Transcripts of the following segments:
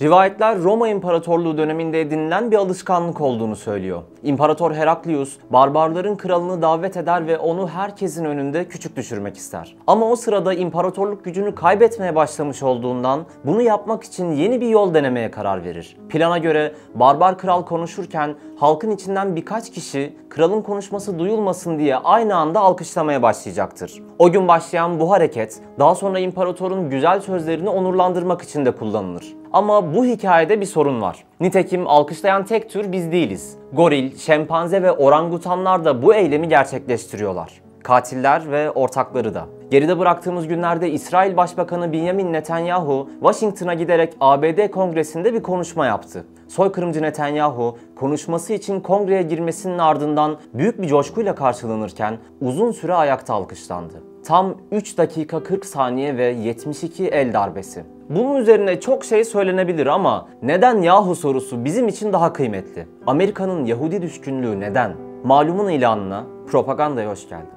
Rivayetler Roma İmparatorluğu döneminde edinilen bir alışkanlık olduğunu söylüyor. İmparator Heraklius, barbarların kralını davet eder ve onu herkesin önünde küçük düşürmek ister. Ama o sırada imparatorluk gücünü kaybetmeye başlamış olduğundan bunu yapmak için yeni bir yol denemeye karar verir. Plana göre barbar kral konuşurken halkın içinden birkaç kişi kralın konuşması duyulmasın diye aynı anda alkışlamaya başlayacaktır. O gün başlayan bu hareket daha sonra imparatorun güzel sözlerini onurlandırmak için de kullanılır. Ama bu hikayede bir sorun var. Nitekim alkışlayan tek tür biz değiliz. Goril, şempanze ve orangutanlar da bu eylemi gerçekleştiriyorlar. Katiller ve ortakları da. Geride bıraktığımız günlerde İsrail Başbakanı Benjamin Netanyahu, Washington'a giderek ABD Kongresi'nde bir konuşma yaptı. Soykırımcı Netanyahu, konuşması için kongreye girmesinin ardından büyük bir coşkuyla karşılanırken uzun süre ayakta alkışlandı. Tam 3 dakika 40 saniye ve 72 el darbesi. Bunun üzerine çok şey söylenebilir ama neden yahu sorusu bizim için daha kıymetli. Amerika'nın Yahudi düşkünlüğü neden? Malumun ilanına, propagandaya hoş geldin.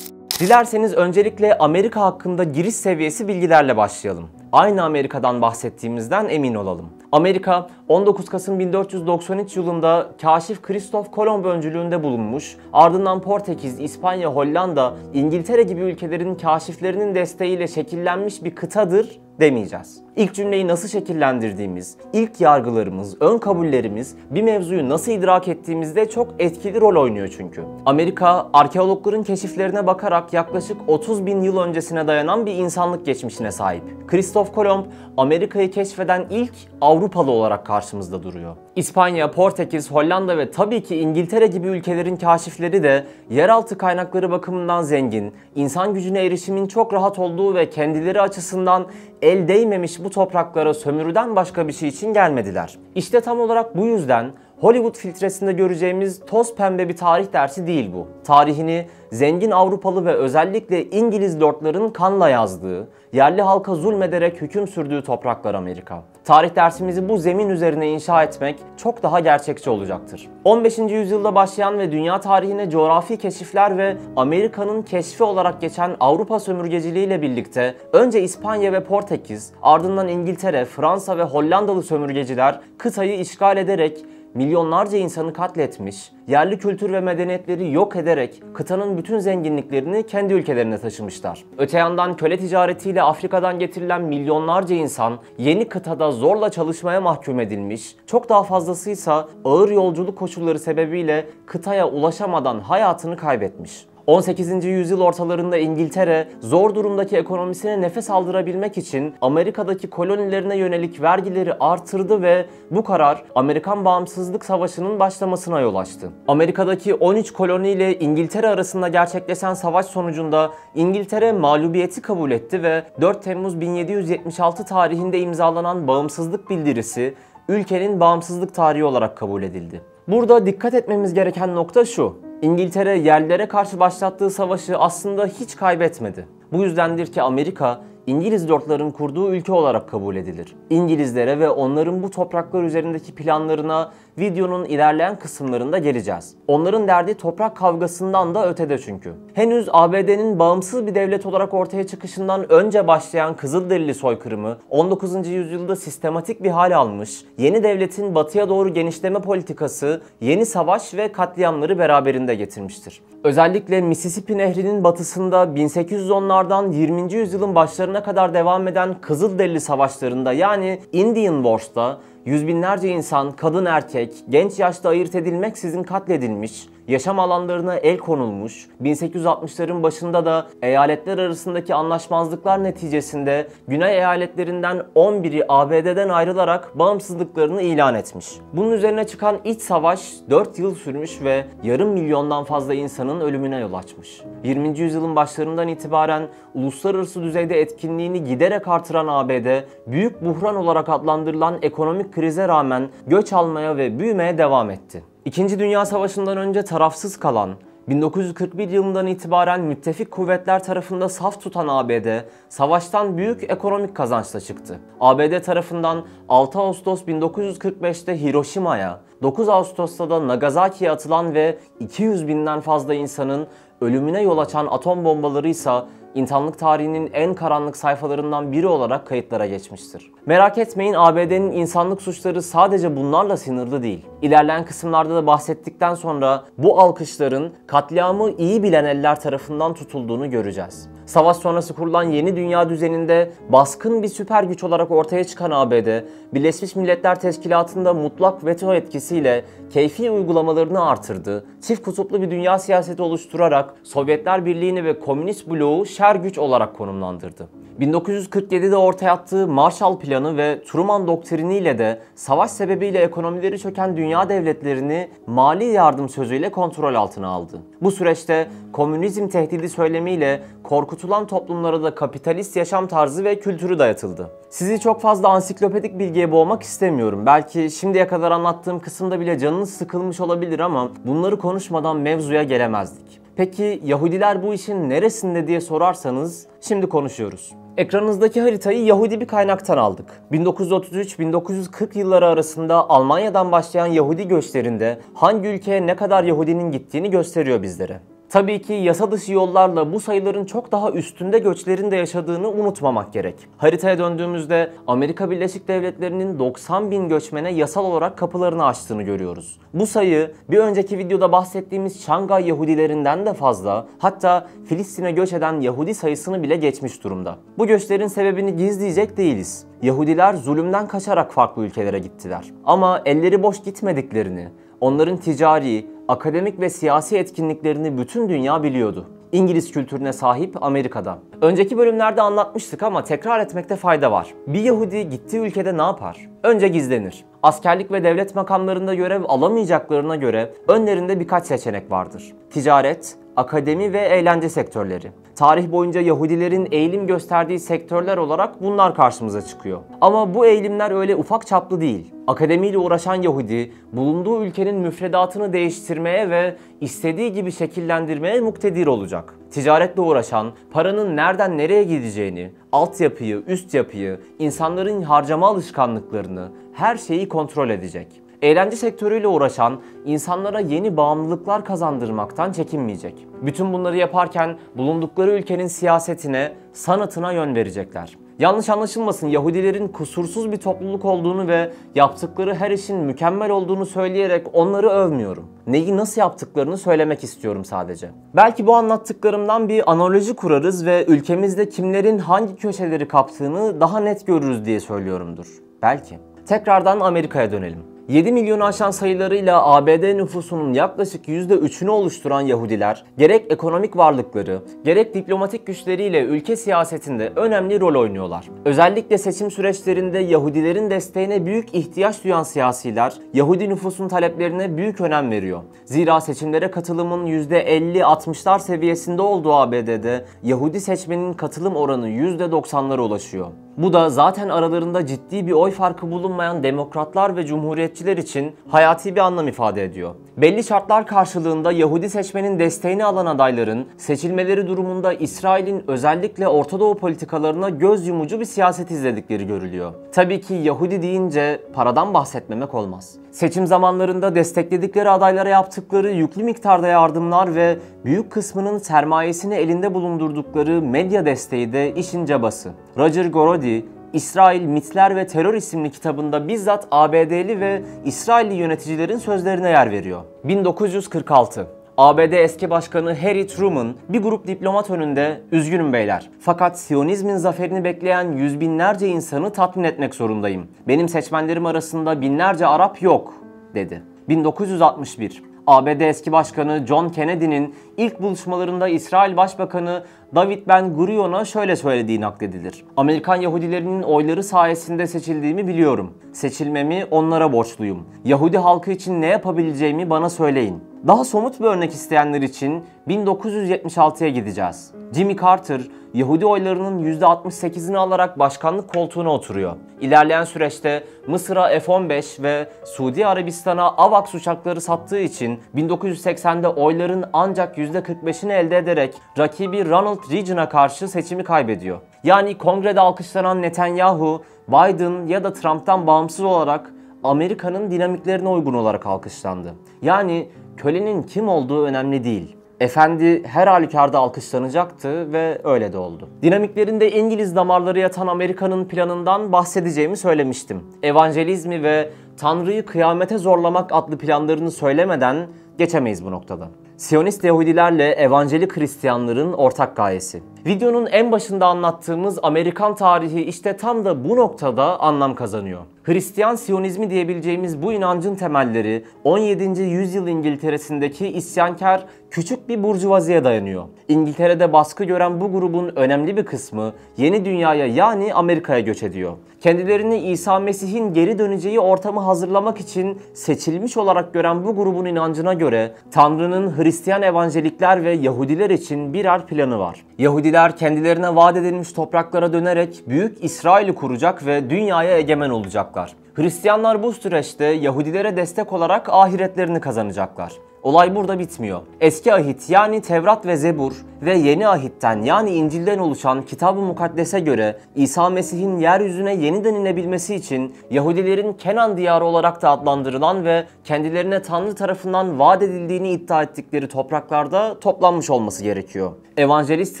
Dilerseniz öncelikle Amerika hakkında giriş seviyesi bilgilerle başlayalım. Aynı Amerika'dan bahsettiğimizden emin olalım. Amerika 19 Kasım 1493 yılında kaşif Kristof Kolomb öncülüğünde bulunmuş, ardından Portekiz, İspanya, Hollanda, İngiltere gibi ülkelerin kaşiflerinin desteğiyle şekillenmiş bir kıtadır demeyeceğiz. İlk cümleyi nasıl şekillendirdiğimiz, ilk yargılarımız, ön kabullerimiz bir mevzuyu nasıl idrak ettiğimizde çok etkili rol oynuyor çünkü. Amerika, arkeologların keşiflerine bakarak yaklaşık 30 bin yıl öncesine dayanan bir insanlık geçmişine sahip. Kristof Kolomb, Amerika'yı keşfeden ilk Avrupalı olarak karşımızda duruyor. İspanya, Portekiz, Hollanda ve tabii ki İngiltere gibi ülkelerin kaşifleri de yeraltı kaynakları bakımından zengin, insan gücüne erişimin çok rahat olduğu ve kendileri açısından el değmemiş bu topraklara sömürüden başka bir şey için gelmediler. İşte tam olarak bu yüzden Hollywood filtresinde göreceğimiz toz pembe bir tarih dersi değil bu. Tarihini zengin Avrupalı ve özellikle İngiliz lordların kanla yazdığı, yerli halka zulmederek hüküm sürdüğü topraklar Amerika. Tarih dersimizi bu zemin üzerine inşa etmek çok daha gerçekçi olacaktır. 15. yüzyılda başlayan ve dünya tarihine coğrafi keşifler ve Amerika'nın keşfi olarak geçen Avrupa sömürgeciliği ile birlikte önce İspanya ve Portekiz, ardından İngiltere, Fransa ve Hollandalı sömürgeciler kıtayı işgal ederek milyonlarca insanı katletmiş, yerli kültür ve medeniyetleri yok ederek kıtanın bütün zenginliklerini kendi ülkelerine taşımışlar. Öte yandan köle ticaretiyle Afrika'dan getirilen milyonlarca insan yeni kıtada zorla çalışmaya mahkum edilmiş, çok daha fazlasıysa ağır yolculuk koşulları sebebiyle kıtaya ulaşamadan hayatını kaybetmiş. 18. yüzyıl ortalarında İngiltere, zor durumdaki ekonomisine nefes aldırabilmek için Amerika'daki kolonilerine yönelik vergileri artırdı ve bu karar Amerikan Bağımsızlık Savaşı'nın başlamasına yol açtı. Amerika'daki 13 koloni ile İngiltere arasında gerçekleşen savaş sonucunda İngiltere mağlubiyeti kabul etti ve 4 Temmuz 1776 tarihinde imzalanan bağımsızlık bildirisi ülkenin bağımsızlık tarihi olarak kabul edildi. Burada dikkat etmemiz gereken nokta şu: İngiltere yerlilere karşı başlattığı savaşı aslında hiç kaybetmedi. Bu yüzdendir ki Amerika, İngiliz lordların kurduğu ülke olarak kabul edilir. İngilizlere ve onların bu topraklar üzerindeki planlarına videonun ilerleyen kısımlarında geleceğiz. Onların derdi toprak kavgasından da ötede çünkü. Henüz ABD'nin bağımsız bir devlet olarak ortaya çıkışından önce başlayan Kızılderili soykırımı 19. yüzyılda sistematik bir hal almış, yeni devletin batıya doğru genişleme politikası yeni savaş ve katliamları beraberinde getirmiştir. Özellikle Mississippi Nehri'nin batısında 1810'lardan 20. yüzyılın başlarına kadar devam eden Kızılderili savaşlarında yani Indian Wars'ta yüz binlerce insan, kadın erkek, genç yaşta ayırt edilmeksizin katledilmiş, yaşam alanlarına el konulmuş, 1860'ların başında da eyaletler arasındaki anlaşmazlıklar neticesinde Güney eyaletlerinden 11'i ABD'den ayrılarak bağımsızlıklarını ilan etmiş. Bunun üzerine çıkan iç savaş 4 yıl sürmüş ve yarım milyondan fazla insanın ölümüne yol açmış. 20. yüzyılın başlarından itibaren uluslararası düzeyde etkinliğini giderek artıran ABD, büyük buhran olarak adlandırılan ekonomik krize rağmen göç almaya ve büyümeye devam etti. İkinci Dünya Savaşı'ndan önce tarafsız kalan, 1941 yılından itibaren müttefik kuvvetler tarafında saf tutan ABD, savaştan büyük ekonomik kazançla çıktı. ABD tarafından 6 Ağustos 1945'te Hiroşima'ya, 9 Ağustos'ta da Nagasaki'ye atılan ve 200 binden fazla insanın ölümüne yol açan atom bombaları ise İnsanlık tarihinin en karanlık sayfalarından biri olarak kayıtlara geçmiştir. Merak etmeyin, ABD'nin insanlık suçları sadece bunlarla sınırlı değil. İlerleyen kısımlarda da bahsettikten sonra bu alkışların katliamı iyi bilen eller tarafından tutulduğunu göreceğiz. Savaş sonrası kurulan yeni dünya düzeninde baskın bir süper güç olarak ortaya çıkan ABD, Birleşmiş Milletler Teşkilatı'nda mutlak veto etkisiyle keyfi uygulamalarını artırdı, çift kutuplu bir dünya siyaseti oluşturarak Sovyetler Birliği'ni ve Komünist bloğu şer güç olarak konumlandırdı. 1947'de ortaya attığı Marshall Planı ve Truman doktriniyle de savaş sebebiyle ekonomileri çöken dünya devletlerini mali yardım sözüyle kontrol altına aldı. Bu süreçte komünizm tehdidi söylemiyle korkutulan toplumlara da kapitalist yaşam tarzı ve kültürü dayatıldı. Sizi çok fazla ansiklopedik bilgiye boğmak istemiyorum. Belki şimdiye kadar anlattığım kısımda bile canınız sıkılmış olabilir ama bunları konuşmadan mevzuya gelemezdik. Peki Yahudiler bu işin neresinde diye sorarsanız şimdi konuşuyoruz. Ekranınızdaki haritayı Yahudi bir kaynaktan aldık. 1933-1940 yılları arasında Almanya'dan başlayan Yahudi göçlerinde hangi ülkeye ne kadar Yahudinin gittiğini gösteriyor bizlere. Tabii ki yasa dışı yollarla bu sayıların çok daha üstünde göçlerin de yaşadığını unutmamak gerek. Haritaya döndüğümüzde Amerika Birleşik Devletleri'nin 90 bin göçmene yasal olarak kapılarını açtığını görüyoruz. Bu sayı bir önceki videoda bahsettiğimiz Şangay Yahudilerinden de fazla, hatta Filistin'e göç eden Yahudi sayısını bile geçmiş durumda. Bu göçlerin sebebini gizleyecek değiliz. Yahudiler zulümden kaçarak farklı ülkelere gittiler. Ama elleri boş gitmediklerini, onların ticari, akademik ve siyasi etkinliklerini bütün dünya biliyordu. İngiliz kültürüne sahip Amerika'da. Önceki bölümlerde anlatmıştık ama tekrar etmekte fayda var. Bir Yahudi gittiği ülkede ne yapar? Önce gizlenir. Askerlik ve devlet makamlarında görev alamayacaklarına göre önlerinde birkaç seçenek vardır. Ticaret, akademi ve eğlence sektörleri. Tarih boyunca Yahudilerin eğilim gösterdiği sektörler olarak bunlar karşımıza çıkıyor. Ama bu eğilimler öyle ufak çaplı değil. Akademiyle uğraşan Yahudi, bulunduğu ülkenin müfredatını değiştirmeye ve istediği gibi şekillendirmeye muktedir olacak. Ticaretle uğraşan, paranın nereden nereye gideceğini, altyapıyı, üst yapıyı, insanların harcama alışkanlıklarını, her şeyi kontrol edecek. Eğlence sektörüyle uğraşan, insanlara yeni bağımlılıklar kazandırmaktan çekinmeyecek. Bütün bunları yaparken bulundukları ülkenin siyasetine, sanatına yön verecekler. Yanlış anlaşılmasın, Yahudilerin kusursuz bir topluluk olduğunu ve yaptıkları her işin mükemmel olduğunu söyleyerek onları övmüyorum. Neyi nasıl yaptıklarını söylemek istiyorum sadece. Belki bu anlattıklarımdan bir analoji kurarız ve ülkemizde kimlerin hangi köşeleri kaptığını daha net görürüz diye söylüyorumdur. Belki. Tekrardan Amerika'ya dönelim. 7 milyonu aşan sayılarıyla ABD nüfusunun yaklaşık %3'ünü oluşturan Yahudiler, gerek ekonomik varlıkları, gerek diplomatik güçleriyle ülke siyasetinde önemli rol oynuyorlar. Özellikle seçim süreçlerinde Yahudilerin desteğine büyük ihtiyaç duyan siyasiler, Yahudi nüfusun taleplerine büyük önem veriyor. Zira seçimlere katılımın %50-60'lar seviyesinde olduğu ABD'de Yahudi seçmenin katılım oranı %90'lara ulaşıyor. Bu da zaten aralarında ciddi bir oy farkı bulunmayan demokratlar ve cumhuriyetçiler için hayati bir anlam ifade ediyor. Belli şartlar karşılığında Yahudi seçmenin desteğini alan adayların seçilmeleri durumunda İsrail'in özellikle Orta Doğu politikalarına göz yumucu bir siyaset izledikleri görülüyor. Tabii ki Yahudi deyince paradan bahsetmemek olmaz. Seçim zamanlarında destekledikleri adaylara yaptıkları yüklü miktarda yardımlar ve büyük kısmının sermayesini elinde bulundurdukları medya desteği de işin cabası. Roger Gorody, İsrail, Mitler ve Terör isimli kitabında bizzat ABD'li ve İsrailli yöneticilerin sözlerine yer veriyor. 1946. ABD eski başkanı Harry Truman bir grup diplomat önünde "Üzgünüm beyler, fakat Siyonizmin zaferini bekleyen yüz binlerce insanı tatmin etmek zorundayım. Benim seçmenlerim arasında binlerce Arap yok," dedi. 1961. ABD eski başkanı John Kennedy'nin ilk buluşmalarında İsrail Başbakanı David Ben-Gurion'a şöyle söylediği nakledilir. "Amerikan Yahudilerinin oyları sayesinde seçildiğimi biliyorum. Seçilmemi onlara borçluyum. Yahudi halkı için ne yapabileceğimi bana söyleyin." Daha somut bir örnek isteyenler için 1976'ya gideceğiz. Jimmy Carter, Yahudi oylarının %68'ini alarak başkanlık koltuğuna oturuyor. İlerleyen süreçte Mısır'a F-15 ve Suudi Arabistan'a AVAX uçakları sattığı için 1980'de oyların ancak %45'ini elde ederek rakibi Ronald Reagan'a karşı seçimi kaybediyor. Yani kongrede alkışlanan Netanyahu, Biden ya da Trump'tan bağımsız olarak Amerika'nın dinamiklerine uygun olarak alkışlandı. Yani kölenin kim olduğu önemli değil. Efendi her halükarda alkışlanacaktı ve öyle de oldu. Dinamiklerinde İngiliz damarları yatan Amerika'nın planından bahsedeceğimi söylemiştim. Evangelizmi ve Tanrı'yı kıyamete zorlamak adlı planlarını söylemeden geçemeyiz bu noktada. Siyonist Yahudilerle evangelik Hristiyanların ortak gayesi. Videonun en başında anlattığımız Amerikan tarihi işte tam da bu noktada anlam kazanıyor. Hristiyan Siyonizmi diyebileceğimiz bu inancın temelleri 17. yüzyıl İngiltere'sindeki isyankar küçük bir burjuvaziye dayanıyor. İngiltere'de baskı gören bu grubun önemli bir kısmı yeni dünyaya yani Amerika'ya göç ediyor. Kendilerini İsa Mesih'in geri döneceği ortamı hazırlamak için seçilmiş olarak gören bu grubun inancına göre Tanrı'nın Hristiyan evangelikler ve Yahudiler için birer planı var. Yahudiler kendilerine vaat edilmiş topraklara dönerek Büyük İsrail'i kuracak ve dünyaya egemen olacaklar. Hristiyanlar bu süreçte Yahudilere destek olarak ahiretlerini kazanacaklar. Olay burada bitmiyor. Eski ahit yani Tevrat ve Zebur ve yeni ahitten yani İncil'den oluşan Kitab-ı Mukaddes'e göre İsa Mesih'in yeryüzüne yeniden inebilmesi için Yahudilerin Kenan diyarı olarak da adlandırılan ve kendilerine Tanrı tarafından vaat edildiğini iddia ettikleri topraklarda toplanmış olması gerekiyor. Evangelist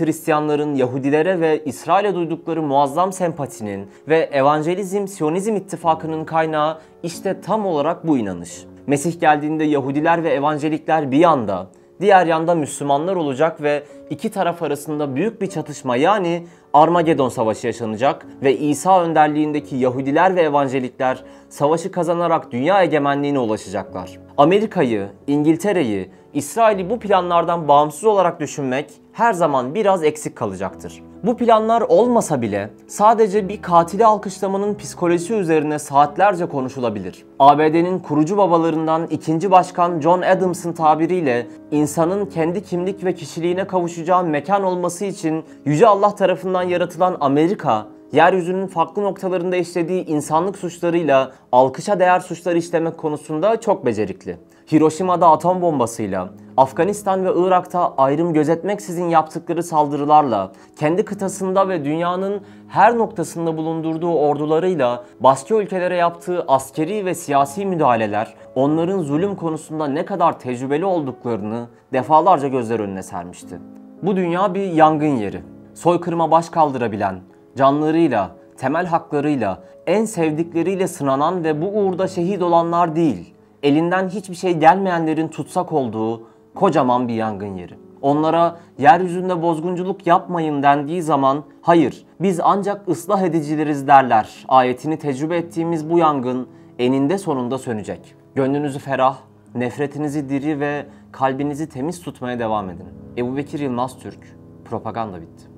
Hristiyanların Yahudilere ve İsrail'e duydukları muazzam sempatinin ve Evangelizm-Siyonizm ittifakının kaynağı işte tam olarak bu inanış. Mesih geldiğinde Yahudiler ve evangelikler bir yanda, diğer yanda Müslümanlar olacak ve iki taraf arasında büyük bir çatışma yani Armagedon Savaşı yaşanacak ve İsa önderliğindeki Yahudiler ve evangelikler savaşı kazanarak dünya egemenliğine ulaşacaklar. Amerika'yı, İngiltere'yi, İsrail'i bu planlardan bağımsız olarak düşünmek her zaman biraz eksik kalacaktır. Bu planlar olmasa bile sadece bir katili alkışlamanın psikolojisi üzerine saatlerce konuşulabilir. ABD'nin kurucu babalarından 2. Başkan John Adams'ın tabiriyle insanın kendi kimlik ve kişiliğine kavuşacağı mekan olması için Yüce Allah tarafından yaratılan Amerika, yeryüzünün farklı noktalarında işlediği insanlık suçlarıyla alkışa değer suçları işlemek konusunda çok becerikli. Hiroşima'da atom bombasıyla, Afganistan ve Irak'ta ayrım gözetmeksizin yaptıkları saldırılarla, kendi kıtasında ve dünyanın her noktasında bulundurduğu ordularıyla başka ülkelere yaptığı askeri ve siyasi müdahaleler, onların zulüm konusunda ne kadar tecrübeli olduklarını defalarca gözler önüne sermişti. Bu dünya bir yangın yeri. Soykırıma baş kaldırabilen, canlarıyla, temel haklarıyla, en sevdikleriyle sınanan ve bu uğurda şehit olanlar değil, elinden hiçbir şey gelmeyenlerin tutsak olduğu kocaman bir yangın yeri. Onlara yeryüzünde bozgunculuk yapmayın dendiği zaman hayır biz ancak ıslah edicileriz derler. Ayetini tecrübe ettiğimiz bu yangın eninde sonunda sönecek. Gönlünüzü ferah, nefretinizi diri ve kalbinizi temiz tutmaya devam edin. Ebubekir Yılmaz Türk, propaganda bitti.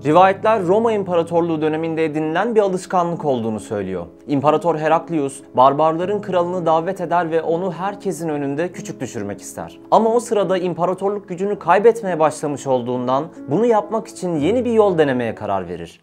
Rivayetler Roma İmparatorluğu döneminde edinilen bir alışkanlık olduğunu söylüyor. İmparator Heraklius, barbarların kralını davet eder ve onu herkesin önünde küçük düşürmek ister. Ama o sırada imparatorluk gücünü kaybetmeye başlamış olduğundan bunu yapmak için yeni bir yol denemeye karar verir.